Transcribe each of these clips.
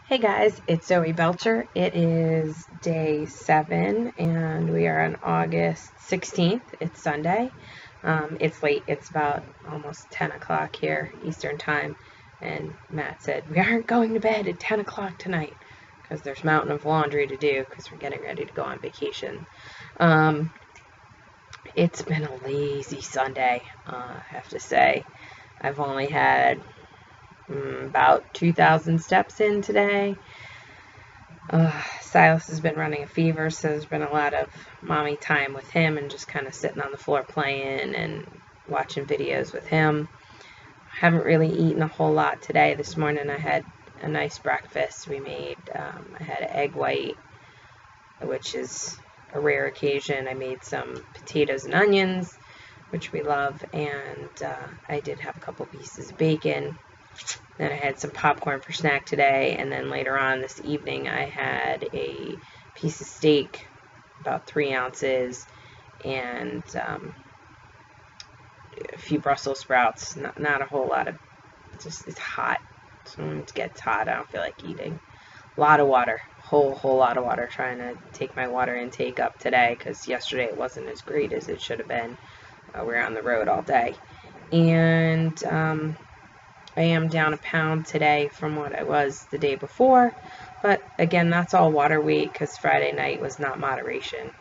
Hey guys, it's Zoe Belcher. It is day 7 and we are on August 16th. It's Sunday. It's late. It's about almost 10 o'clock here Eastern time, and Matt said we aren't going to bed at 10 o'clock tonight because there's a mountain of laundry to do because we're getting ready to go on vacation. It's been a lazy Sunday, I have to say. I've only had about 2,000 steps in today. Silas has been running a fever, so there's been a lot of mommy time with him and just kind of sitting on the floor playing and watching videos with him. I haven't really eaten a whole lot today. This morning I had a nice breakfast. I had an egg white, which is a rare occasion. I made some potatoes and onions, which we love, and I did have a couple pieces of bacon. Then I had some popcorn for snack today, and then later on this evening I had a piece of steak, about 3 ounces, and a few Brussels sprouts. Not a whole lot of, it's hot. So when it gets hot, I don't feel like eating. A lot of water, whole lot of water. Trying to take my water intake up today because yesterday it wasn't as great as it should have been. We were on the road all day, and I am down a pound today from what I was the day before, but again, that's all water weight because Friday night was not moderation.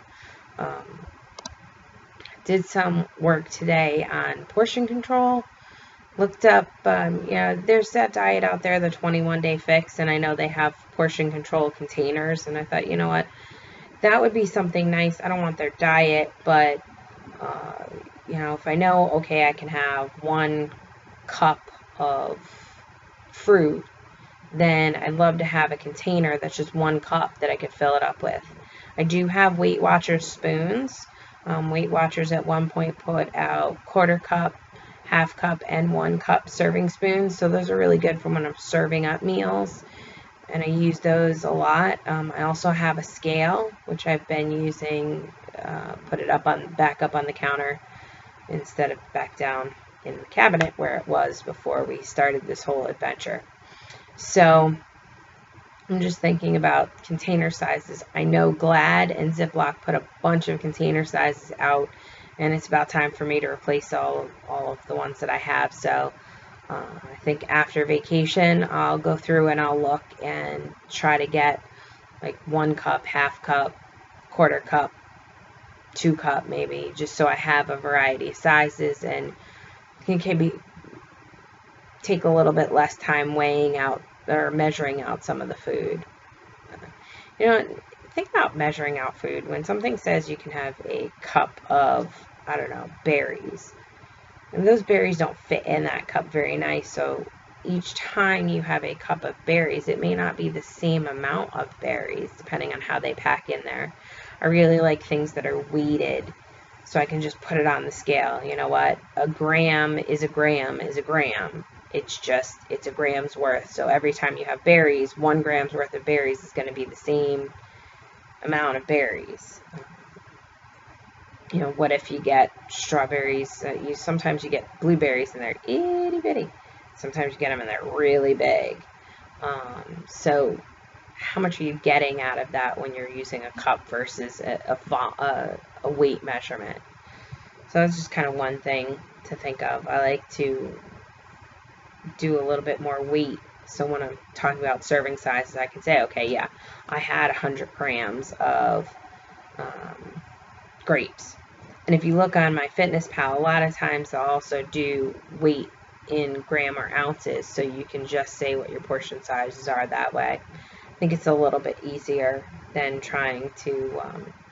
Did some work today on portion control. Looked up, there's that diet out there, the 21-day fix, and I know they have portion control containers, and I thought, you know what, that would be something nice. I don't want their diet, but, if I know, okay, I can have 1 cup of fruit, then I'd love to have a container that's just 1 cup that I could fill it up with. I do have Weight Watchers spoons. Weight Watchers at one point put out 1/4 cup, 1/2 cup, and 1 cup serving spoons, so those are really good for when I'm serving up meals, and I use those a lot. I also have a scale, which I've been using, put it back up on the counter instead of back down in the cabinet where it was before we started this whole adventure. So I'm just thinking about container sizes. I know Glad and Ziploc put a bunch of container sizes out, and it's about time for me to replace all of the ones that I have. So I think after vacation I'll go through and I'll look and try to get like 1 cup, 1/2 cup, 1/4 cup, 2 cup maybe, just so I have a variety of sizes and can take a little bit less time weighing out or measuring out some of the food. Think about measuring out food. When something says you can have a cup of, I don't know, berries, and those berries don't fit in that cup very nice, so each time you have a cup of berries, it may not be the same amount of berries depending on how they pack in there. I really like things that are weighted, so I can just put it on the scale. You know what? A gram is a gram is a gram. It's a gram's worth. So every time you have berries, 1 gram's worth of berries is going to be the same amount of berries. What if you get strawberries? Sometimes you get blueberries and they're itty bitty. Sometimes you get them and they're really big. So how much are you getting out of that when you're using a cup versus a weight measurement? So that's just kind of one thing to think of. I like to do a little bit more weight, so when I'm talking about serving sizes, I can say, okay, yeah, I had 100 grams of grapes. And if you look on MyFitnessPal, a lot of times I'll also do weight in gram or ounces, so you can just say what your portion sizes are that way. I think it's a little bit easier than trying to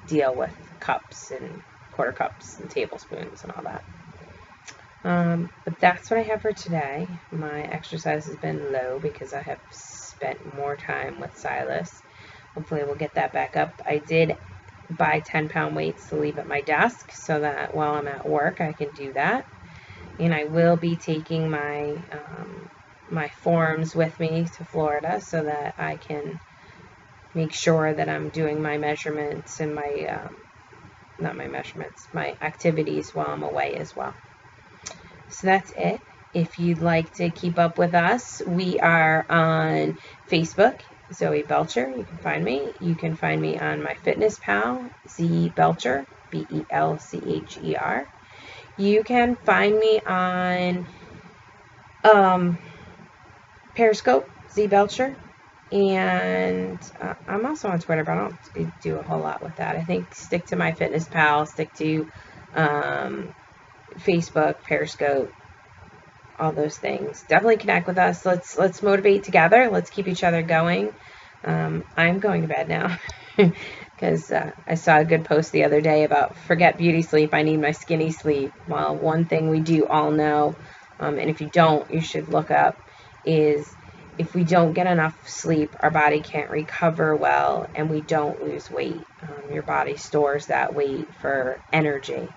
deal with cups and 1/4 cups and tablespoons and all that. But that's what I have for today. My exercise has been low because I have spent more time with Silas. Hopefully we'll get that back up. I did buy 10-pound weights to leave at my desk so that while I'm at work I can do that. And I will be taking my my forms with me to Florida so that I can make sure that I'm doing my measurements and my activities while I'm away as well. So that's it. If you'd like to keep up with us, we are on Facebook, Zoe Belcher. You can find me. You can find me on MyFitnessPal, Z Belcher, Belcher. You can find me on Periscope, Z Belcher. And I'm also on Twitter, but I don't do a whole lot with that. I think stick to MyFitnessPal, stick to Facebook, Periscope, all those things. Definitely connect with us. Let's motivate together. Let's keep each other going. I'm going to bed now because I saw a good post the other day about forget beauty sleep. I need my skinny sleep. Well, one thing we do all know, and if you don't, you should look up, is if we don't get enough sleep, our body can't recover well, and we don't lose weight. Your body stores that weight for energy.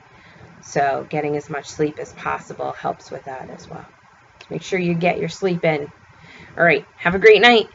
So getting as much sleep as possible helps with that as well. Make sure you get your sleep in. All right, have a great night.